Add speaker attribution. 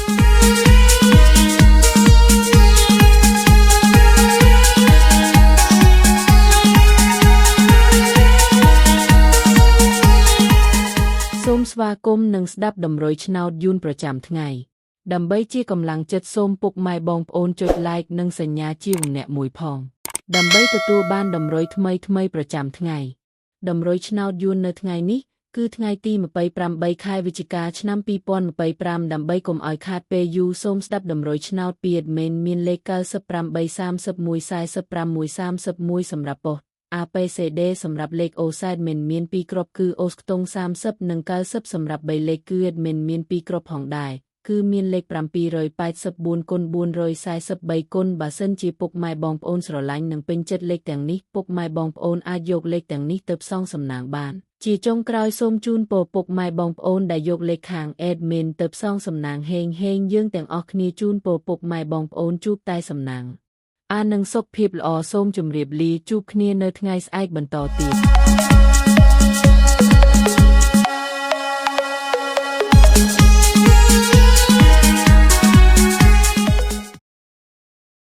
Speaker 1: សូមស្វាគមន៍និងស្ដាប់តម្រុយឆ្នោតយួនប្រចាំថ្ងៃដើម្បីជាកម្លាំងចិត្តសូមពុកម៉ែបងប្អូនចុច like និងសញ្ញាជាម្នាក់មួយផងដើម្បីទទួលបានតម្រុយថ្មីប្រចាំថ្ងៃតម្រុយឆ្នោតយួននៅថ្ងៃនេះគឺថ្ងៃទី28ខែវិច្ឆិកាឆ្នាំ2025ដើម្បីកុំឲ្យខាតពេលយូរសូមស្ដាប់តម្រុយឆ្នោតពី admin មានលេខ9831453131សម្រាប់ប៉ុស្តិ៍APCD សម្រាប់លេខ OSADMIN មាន2គ្រាប់គឺ OS ខ្ទង់30និង90សម្រាប់3លេខគឺ admin មាន2គ្រាប់ផងដែរគឺមានលេខ784គុណ443គុណបើសិនជាពុកម៉ែបងប្អូនស្រឡាញ់និងពេញចិត្តលេខទាំងនេះពុកម៉ែបងប្អូនអាចយកលេខទាំងនេះទៅផ្សងសំណាងបានជាចុងក្រោយសូមជូនពរពុកម៉ែបងប្អូនដែលយកលេខខាង admin ទៅផ្សងសំណាងហេងយើងទាំងអស់គ្នាជូនពរពុកម៉ែបងប្អូនជួបតែសំណាងនឹងសុខភាពល្អសូមជម្រាបលាជួបគ្នានៅថ្ងៃស្អែកបន្តទៀត